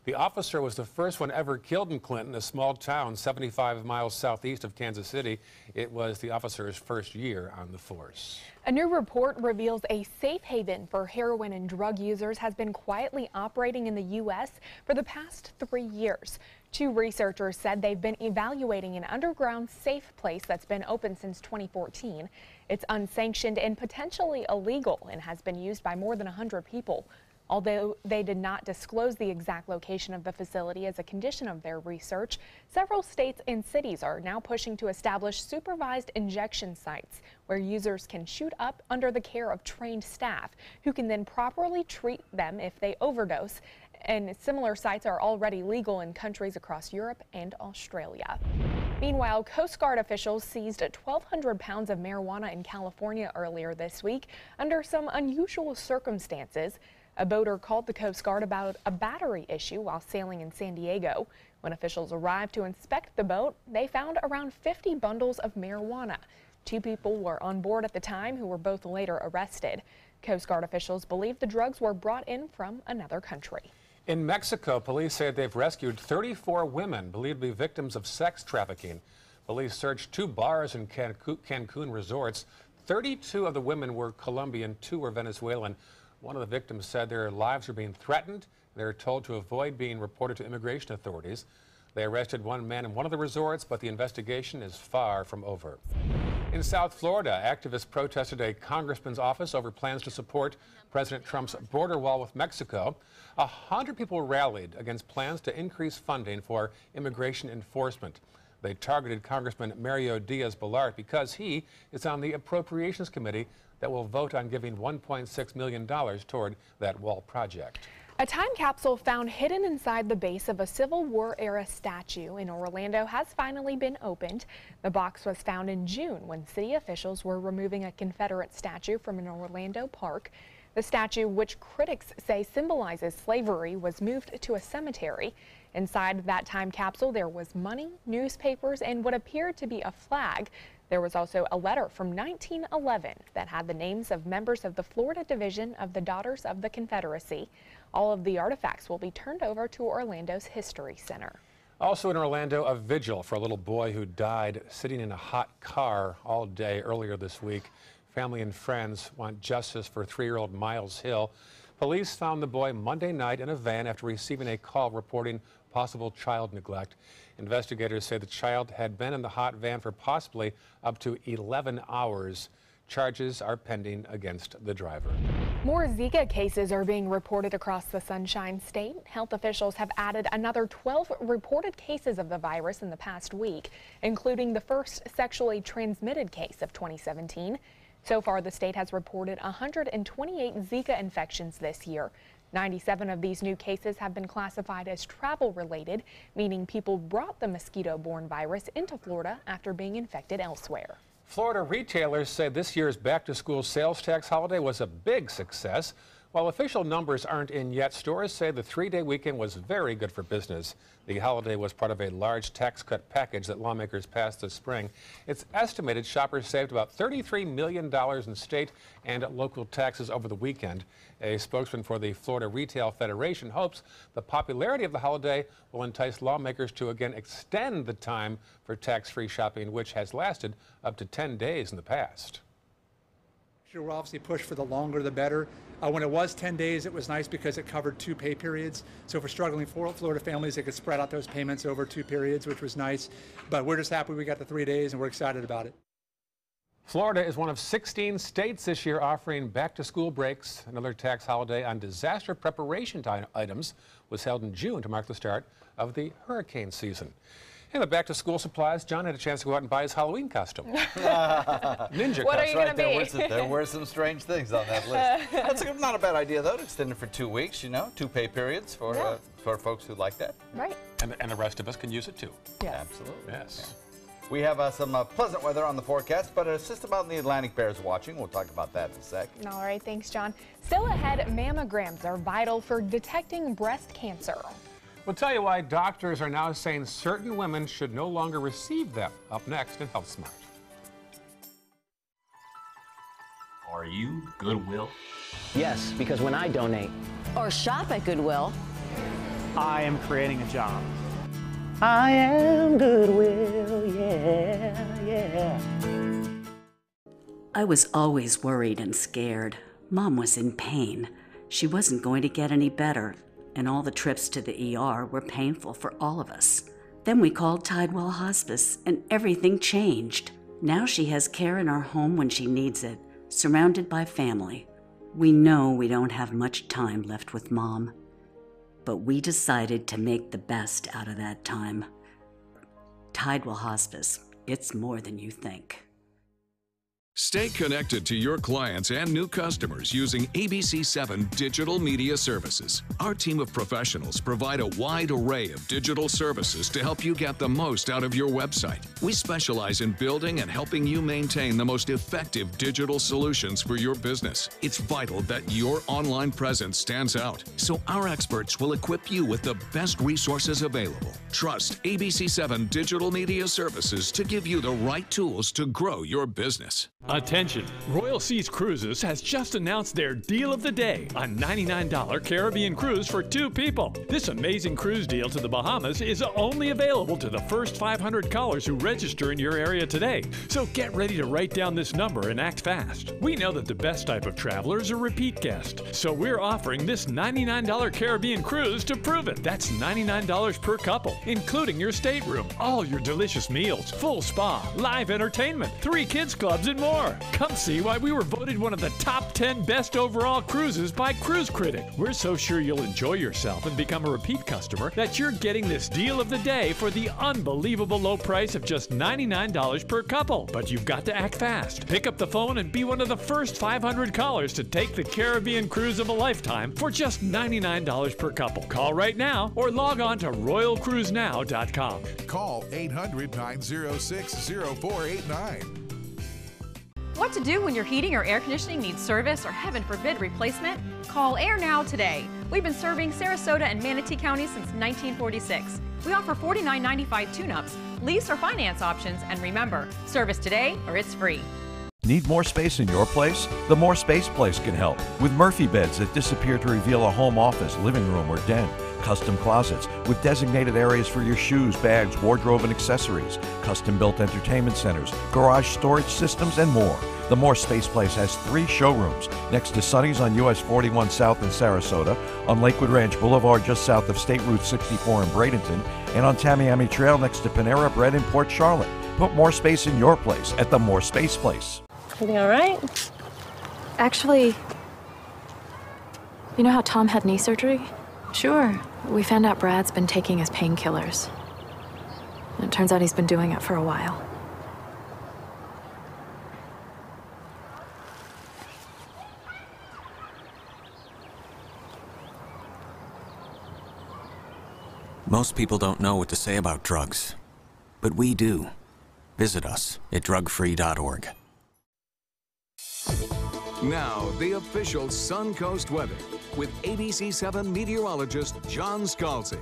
The officer was the first one ever killed in Clinton, a small town 75 miles southeast of Kansas City. It was the officer's first year on the force. A new report reveals a safe haven for heroin and drug users has been quietly operating in the U.S. for the past 3 years. 2 researchers said they've been evaluating an underground safe place that's been open since 2014. It's unsanctioned and potentially illegal and has been used by more than 100 people. Although they did not disclose the exact location of the facility as a condition of their research, several states and cities are now pushing to establish supervised injection sites where users can shoot up under the care of trained staff who can then properly treat them if they overdose. And similar sites are already legal in countries across Europe and Australia. Meanwhile, Coast Guard officials seized 1,200 pounds of marijuana in California earlier this week under some unusual circumstances. A boater called the Coast Guard about a battery issue while sailing in San Diego. When officials arrived to inspect the boat, they found around 50 bundles of marijuana. 2 people were on board at the time who were both later arrested. Coast Guard officials believe the drugs were brought in from another country. In Mexico, police say they've rescued 34 women believed to be victims of sex trafficking. Police searched 2 bars in Cancun resorts. 32 of the women were Colombian, 2 were Venezuelan. One of the victims said their lives are being threatened. They're told to avoid being reported to immigration authorities. They arrested 1 man in one of the resorts, but the investigation is far from over. In South Florida, activists protested a congressman's office over plans to support President Trump's border wall with Mexico. 100 people rallied against plans to increase funding for immigration enforcement. They targeted Congressman Mario Diaz-Balart because he is on the Appropriations Committee that will vote on giving $1.6 million toward that wall project. A time capsule found hidden inside the base of a Civil War-era statue in Orlando has finally been opened. The box was found in June when city officials were removing a Confederate statue from an Orlando park. The statue, which critics say symbolizes slavery, was moved to a cemetery. Inside that time capsule, there was money, newspapers, and what appeared to be a flag. There was also a letter from 1911 that had the names of members of the Florida Division of the Daughters of the Confederacy. All of the artifacts will be turned over to Orlando's History Center. Also in Orlando, a vigil for a little boy who died sitting in a hot car all day earlier this week. Family and friends want justice for 3-year-old Miles Hill. Police found the boy Monday night in a van after receiving a call reporting possible child neglect. Investigators say the child had been in the hot van for possibly up to 11 hours. Charges are pending against the driver. More Zika cases are being reported across the Sunshine State. Health officials have added another 12 reported cases of the virus in the past week, including the first sexually transmitted case of 2017. So far, the state has reported 128 Zika infections this year. 97 of these new cases have been classified as travel-related, meaning people brought the mosquito-borne virus into Florida after being infected elsewhere. Florida retailers say this year's back-to-school sales tax holiday was a big success. While official numbers aren't in yet, stores say the three-day weekend was very good for business. The holiday was part of a large tax cut package that lawmakers passed this spring. It's estimated shoppers saved about $33 million in state and local taxes over the weekend. A spokesman for the Florida Retail Federation hopes the popularity of the holiday will entice lawmakers to again extend the time for tax-free shopping, which has lasted up to 10 days in the past. We'll obviously push for the longer the better. When it was 10 days, it was nice because it covered 2 pay periods. So for struggling Florida families, they could spread out those payments over 2 periods, which was nice. But we're just happy we got the 3 days and we're excited about it. Florida is one of 16 states this year offering back-to-school breaks. Another tax holiday on disaster preparation items was held in June to mark the start of the hurricane season. And the back-to-school supplies, John had a chance to go out and buy his Halloween costume. Ninja What are you costume. going to be? There were some strange things on that list. That's not a bad idea, though, to extend it for 2 weeks, you know, 2 pay periods for folks who like that. Right. And the rest of us can use it, too. Yes. Absolutely. Yes. We have some pleasant weather on the forecast, but a system out in the Atlantic bears watching. We'll talk about that in a sec. All right, thanks, John. Still ahead, mammograms are vital for detecting breast cancer. We'll tell you why doctors are now saying certain women should no longer receive them. Up next in Health Smart. Are you Goodwill? Yes, because when I donate or shop at Goodwill, I am creating a job. I am Goodwill, yeah. I was always worried and scared. Mom was in pain. She wasn't going to get any better, and all the trips to the ER were painful for all of us. Then we called Tidewell Hospice, and everything changed. Now she has care in our home when she needs it, surrounded by family. We know we don't have much time left with Mom, but we decided to make the best out of that time. Tidewell Hospice, it's more than you think. Stay connected to your clients and new customers using ABC7 Digital Media Services. Our team of professionals provide a wide array of digital services to help you get the most out of your website. We specialize in building and helping you maintain the most effective digital solutions for your business. It's vital that your online presence stands out, so our experts will equip you with the best resources available. Trust ABC7 Digital Media Services to give you the right tools to grow your business. Attention! Royal Seas Cruises has just announced their deal of the day, a $99 Caribbean cruise for 2 people. This amazing cruise deal to the Bahamas is only available to the first 500 callers who register in your area today. So get ready to write down this number and act fast. We know that the best type of traveler is a repeat guest, so we're offering this $99 Caribbean cruise to prove it. That's $99 per couple, including your stateroom, all your delicious meals, full spa, live entertainment, 3 kids clubs, and more. Come see why we were voted one of the top 10 best overall cruises by Cruise Critic. We're so sure you'll enjoy yourself and become a repeat customer that you're getting this deal of the day for the unbelievable low price of just $99 per couple. But you've got to act fast. Pick up the phone and be one of the first 500 callers to take the Caribbean cruise of a lifetime for just $99 per couple. Call right now or log on to royalcruisenow.com. Call 800-906-0489. What to do when your heating or air conditioning needs service or, heaven forbid, replacement? Call Air Now today. We've been serving Sarasota and Manatee County since 1946. We offer $49.95 tune-ups, lease or finance options, and remember, service today or it's free. Need more space in your place? The More Space Place can help with Murphy beds that disappear to reveal a home office, living room, or den. Custom closets with designated areas for your shoes, bags, wardrobe, and accessories. Custom-built entertainment centers, garage storage systems, and more. The More Space Place has 3 showrooms next to Sonny's on US 41 South in Sarasota, on Lakewood Ranch Boulevard just south of State Route 64 in Bradenton, and on Tamiami Trail next to Panera Bread in Port Charlotte. Put more space in your place at the More Space Place. Everything all right? Actually, you know how Tom had knee surgery? Sure. We found out Brad's been taking his painkillers. And it turns out he's been doing it for a while. Most people don't know what to say about drugs, but we do. Visit us at drugfree.org. Now, the official Suncoast weather with ABC7 meteorologist John Scalzi.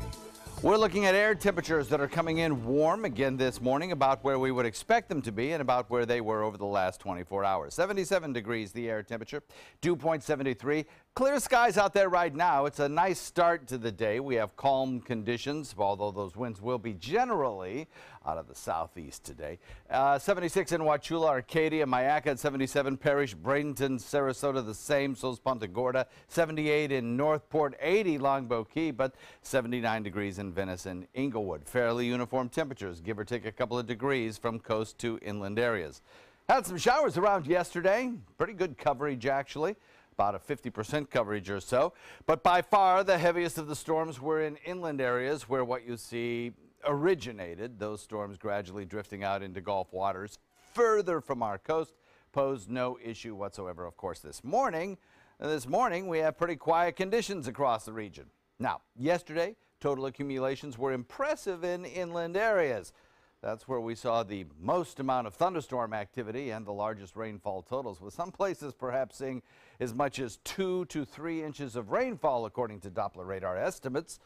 We're looking at air temperatures that are coming in warm again this morning, about where we would expect them to be and about where they were over the last 24 hours. 77 degrees the air temperature, dew point 73. Clear skies out there right now. It's a nice start to the day. We have calm conditions, although those winds will be generally out of the southeast today. 76 in Wauchula, Arcadia, Mayaca at 77, Parrish, Bradenton, Sarasota the same, so's Punta Gorda. 78 in Northport, 80 Longboat Key, but 79 degrees in Venice and Inglewood. Fairly uniform temperatures, give or take a couple of degrees from coast to inland areas. Had some showers around yesterday. Pretty good coverage, actually. About a 50% coverage or so. But by far, the heaviest of the storms were in inland areas where what you see originated. Those storms gradually drifting out into Gulf waters further from our coast posed no issue whatsoever. Of course, this morning we have pretty quiet conditions across the region. Now, yesterday, total accumulations were impressive in inland areas. That's where we saw the most amount of thunderstorm activity and the largest rainfall totals, with some places perhaps seeing as much as 2 to 3 inches of rainfall, according to Doppler radar estimates.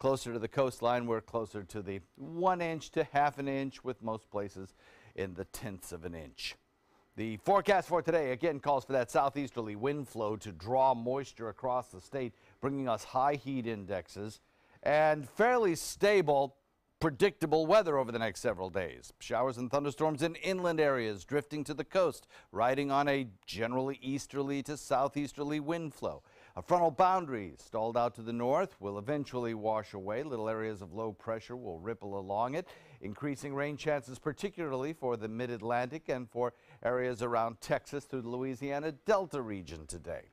Closer to the coastline, we're closer to the 1 inch to half an inch, with most places in the tenths of an inch. The forecast for today again calls for that southeasterly wind flow to draw moisture across the state, bringing us high heat indexes and fairly stable, predictable weather over the next several days. Showers and thunderstorms in inland areas drifting to the coast, riding on a generally easterly to southeasterly wind flow. A frontal boundary stalled out to the north will eventually wash away. Little areas of low pressure will ripple along it, increasing rain chances particularly for the mid-Atlantic and for areas around Texas through the Louisiana Delta region today.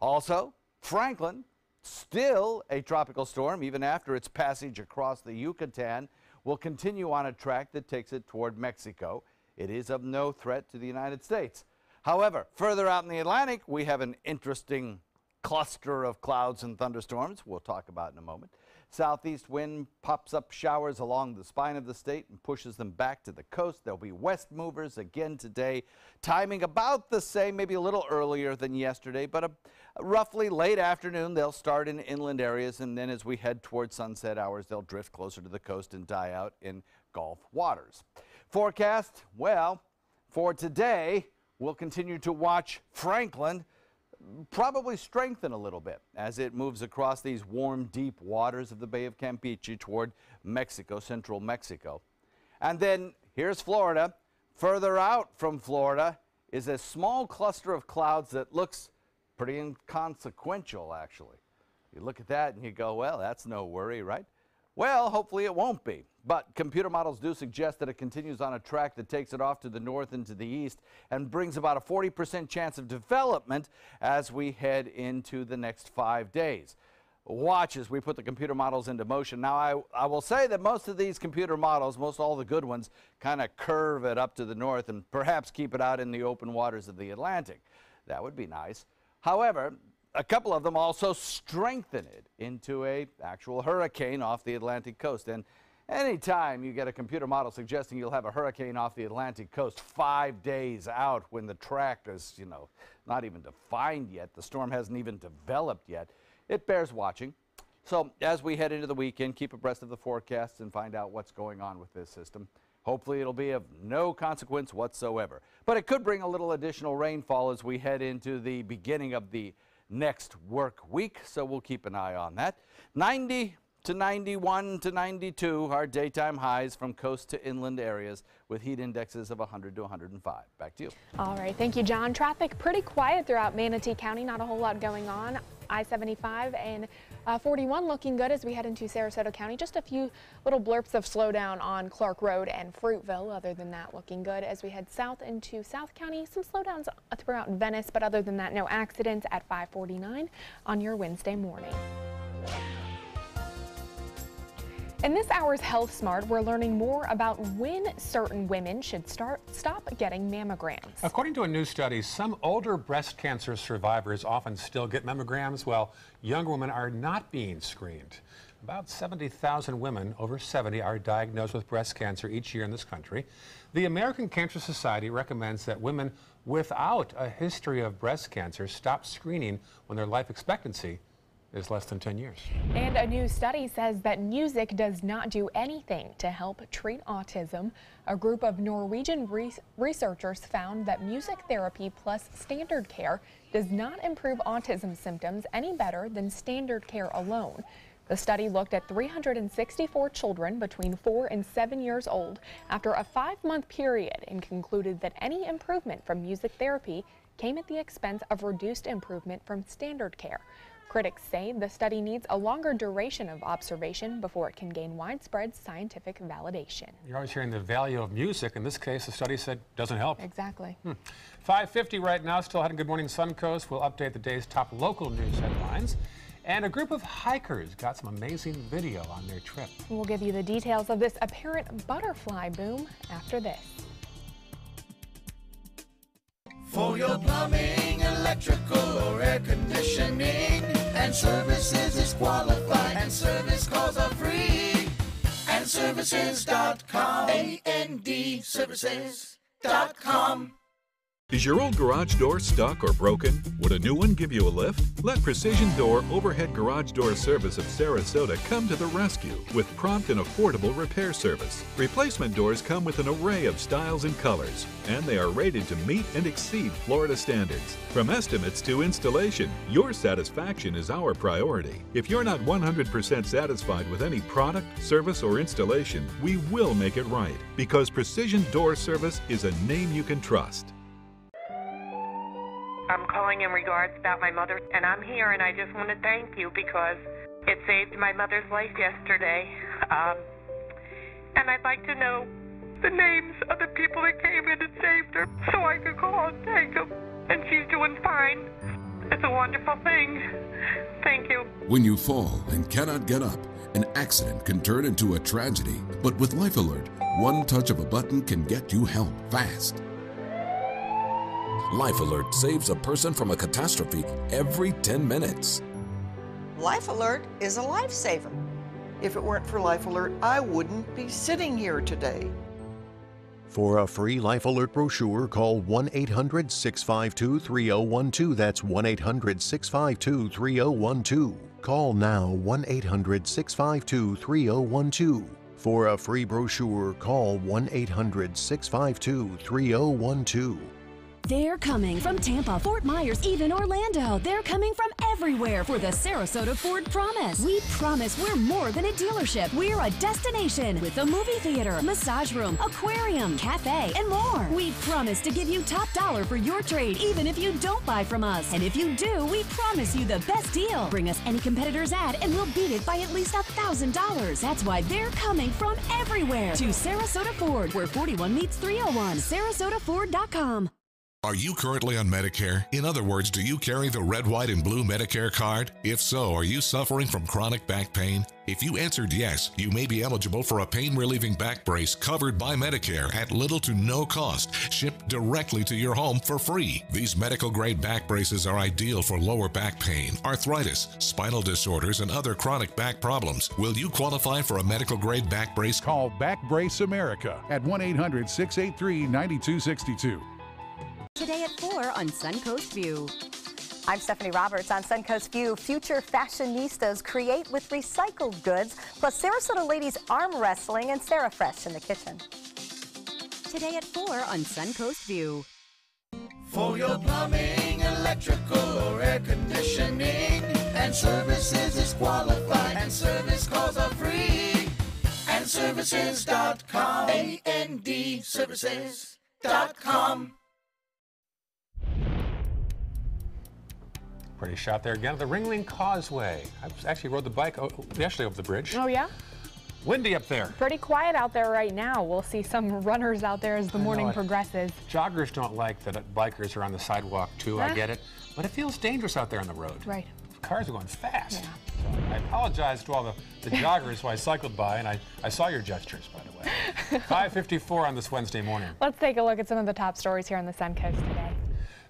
Also, Franklin, still a tropical storm even after its passage across the Yucatan, will continue on a track that takes it toward Mexico. It is of no threat to the United States. However, further out in the Atlantic, we have an interesting cluster of clouds and thunderstorms we'll talk about in a moment. Southeast wind pops up showers along the spine of the state and pushes them back to the coast. There'll be west movers again today, timing about the same, maybe a little earlier than yesterday, but roughly late afternoon. They'll start in inland areas, and then as we head towards sunset hours, they'll drift closer to the coast and die out in Gulf waters. Forecast, well, for today, we'll continue to watch Franklin probably strengthen a little bit as it moves across these warm, deep waters of the Bay of Campeche toward Mexico, central Mexico. And then here's Florida. Further out from Florida is a small cluster of clouds that looks pretty inconsequential, actually. You look at that and you go, well, that's no worry, right? Well, hopefully it won't be. But computer models do suggest that it continues on a track that takes it off to the north and to the east and brings about a 40% chance of development as we head into the next 5 days. Watch as we put the computer models into motion. Now, I will say that most of these computer models, most all the good ones, kind of curve it up to the north and perhaps keep it out in the open waters of the Atlantic. That would be nice. However, a couple of them also strengthen it into an actual hurricane off the Atlantic coast. And anytime you get a computer model suggesting you'll have a hurricane off the Atlantic coast 5 days out when the track is, not even defined yet, the storm hasn't even developed yet, it bears watching. So as we head into the weekend, keep abreast of the forecasts and find out what's going on with this system. Hopefully it'll be of no consequence whatsoever. But it could bring a little additional rainfall as we head into the beginning of the next work week, so we'll keep an eye on that. 90 to 91 to 92 are daytime highs from coast to inland areas with heat indexes of 100 to 105. Back to you. All right, thank you, John. Traffic pretty quiet throughout Manatee County, not a whole lot going on. I-75 and 41 looking good as we head into Sarasota County. Just a few little blurps of slowdown on Clark Road and Fruitville. Other than that, looking good as we head south into South County. Some slowdowns throughout Venice, but other than that, no accidents at 5:49 on your Wednesday morning. In this hour's Health Smart, we're learning more about when certain women should stop getting mammograms. According to a new study, some older breast cancer survivors often still get mammograms, while younger women are not being screened. About 70,000 women over 70 are diagnosed with breast cancer each year in this country. The American Cancer Society recommends that women without a history of breast cancer stop screening when their life expectancy is less than 10 years. And a new study says that music does not do anything to help treat autism. A group of Norwegian researchers found that music therapy plus standard care does not improve autism symptoms any better than standard care alone. The study looked at 364 children between 4 and 7 years old after a 5-month period and concluded that any improvement from music therapy came at the expense of reduced improvement from standard care. Critics say the study needs a longer duration of observation before it can gain widespread scientific validation. You're always hearing the value of music. In this case, the study said doesn't help. Exactly. 5:50 right now. Still ahead on Good Morning Suncoast. We'll update the day's top local news headlines. And a group of hikers got some amazing video on their trip. We'll give you the details of this apparent butterfly boom after this. For your plumbing, electrical, or air conditioning, and services is qualified, and service calls are free. And services.com, A-N-D, services.com. Is your old garage door stuck or broken? Would a new one give you a lift? Let Precision Door Overhead Garage Door Service of Sarasota come to the rescue with prompt and affordable repair service. Replacement doors come with an array of styles and colors, and they are rated to meet and exceed Florida standards. From estimates to installation, your satisfaction is our priority. If you're not 100% satisfied with any product, service, or installation, we will make it right, because Precision Door Service is a name you can trust. I'm calling in regards about my mother, and I'm here, and I just want to thank you because it saved my mother's life yesterday. And I'd like to know the names of the people that came in and saved her so I could call and thank them. And she's doing fine. It's a wonderful thing. Thank you. When you fall and cannot get up, an accident can turn into a tragedy. But with Life Alert, one touch of a button can get you help fast. Life Alert saves a person from a catastrophe every 10 minutes. Life Alert is a lifesaver. If it weren't for Life Alert, I wouldn't be sitting here today. For a free Life Alert brochure, call 1-800-652-3012. That's 1-800-652-3012. Call now 1-800-652-3012. For a free brochure, call 1-800-652-3012. They're coming from Tampa, Fort Myers, even Orlando. They're coming from everywhere for the Sarasota Ford Promise. We promise we're more than a dealership. We're a destination with a movie theater, massage room, aquarium, cafe, and more. We promise to give you top dollar for your trade, even if you don't buy from us. And if you do, we promise you the best deal. Bring us any competitor's ad and we'll beat it by at least $1,000. That's why they're coming from everywhere to Sarasota Ford, where 41 meets 301. SarasotaFord.com. Are you currently on Medicare? In other words, do you carry the red, white, and blue Medicare card? If so, are you suffering from chronic back pain? If you answered yes, you may be eligible for a pain-relieving back brace covered by Medicare at little to no cost, shipped directly to your home for free. These medical-grade back braces are ideal for lower back pain, arthritis, spinal disorders, and other chronic back problems. Will you qualify for a medical-grade back brace? Call Back Brace America at 1-800-683-9262. Today at 4 on Suncoast View. I'm Stephanie Roberts on Suncoast View. Future fashionistas create with recycled goods, plus Sarasota ladies arm wrestling and Sarah Fresh in the kitchen. Today at 4 on Suncoast View. For your plumbing, electrical, or air conditioning, and services is qualified, and service calls are free. And services.com, A-N-D, services.com. Pretty shot there again. The Ringling Causeway. I actually rode the bike yesterday over the bridge. Oh, yeah? Windy up there. Pretty quiet out there right now. We'll see some runners out there as the morning progresses. Joggers don't like that bikers are on the sidewalk, too. I get it. But it feels dangerous out there on the road. Right. Cars are going fast. Yeah. So I apologize to all the joggers who I cycled by, and I saw your gestures, by the way. 5:54 on this Wednesday morning. Let's take a look at some of the top stories here on the Suncoast today.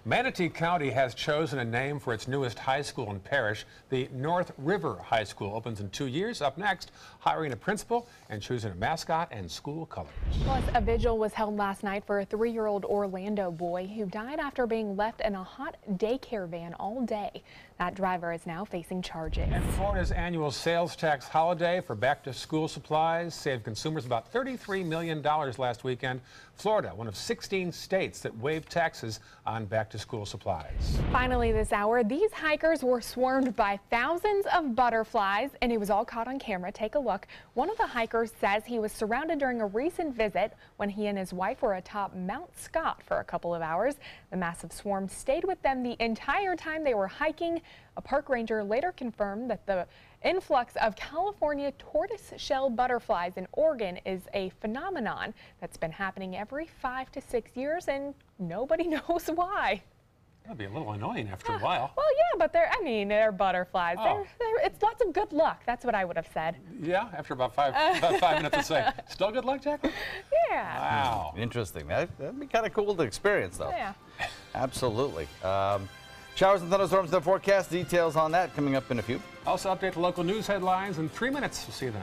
Manatee County has chosen a name for its newest high school and parish. The North River High School opens in 2 years. Up next, hiring a principal and choosing a mascot and school colors. Plus, a vigil was held last night for a 3-year-old Orlando boy who died after being left in a hot daycare van all day. That driver is now facing charges. And Florida's annual sales tax holiday for back-to-school supplies saved consumers about $33 million last weekend. Florida, one of 16 states that waived taxes on back-to-school supplies. Finally this hour, these hikers were swarmed by thousands of butterflies, and it was all caught on camera. Take a look. One of the hikers says he was surrounded during a recent visit when he and his wife were atop Mount Scott for a couple of hours. The massive swarm stayed with them the entire time they were hiking. A park ranger later confirmed that the influx of California tortoise-shell butterflies in Oregon is a phenomenon that's been happening every 5 to 6 years, and nobody knows why. That'd be a little annoying after a while. Well, yeah, but they're butterflies. Oh. It's lots of good luck. That's what I would have said. Yeah, after about five minutes to say, still good luck, Jack? Yeah. Wow. Interesting. That'd be kind of cool to experience, though. Yeah. Absolutely. Showers and thunderstorms in the forecast. Details on that coming up in a few. Also update the local news headlines in 3 minutes. We'll see you then.